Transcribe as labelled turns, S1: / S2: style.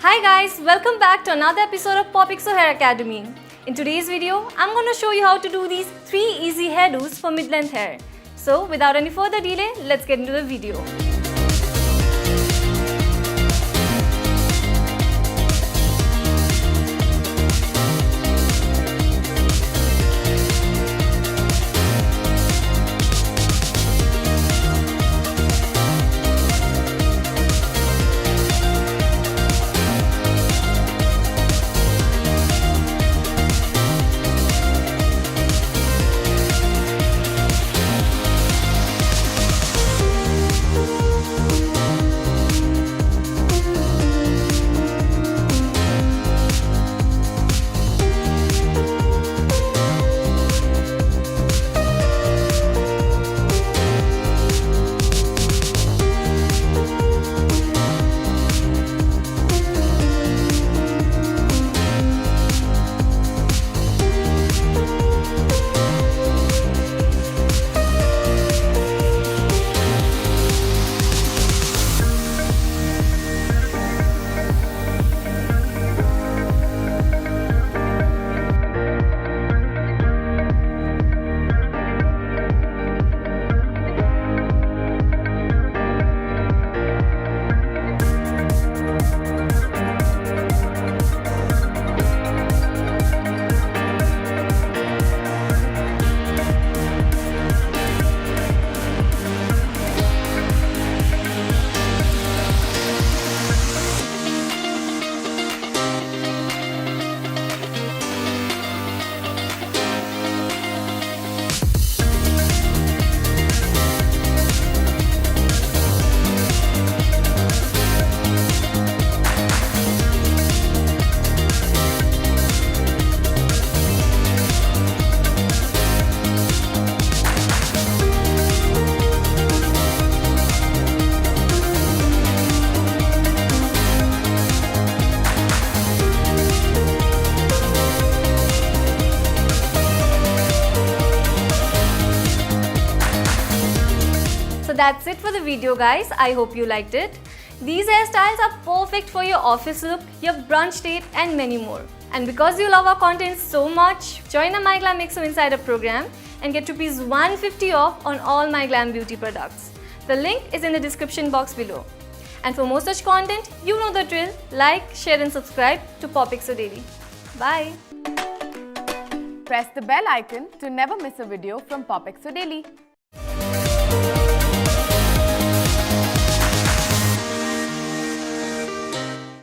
S1: Hi guys, welcome back to another episode of POPxo Hair Academy. In today's video, I'm going to show you how to do these 3 easy hairdos for mid-length hair. So without any further delay, let's get into the video. So that's it for the video guys, I hope you liked it. These hairstyles are perfect for your office look, your brunch date and many more. And because you love our content so much, join the MyGlamm and POPxo Insider program and get rupees 150 off on all MyGlamm beauty products. The link is in the description box below. And for more such content, you know the drill, like, share and subscribe to POPxo Daily. Bye!
S2: Press the bell icon to never miss a video from POPxo Daily.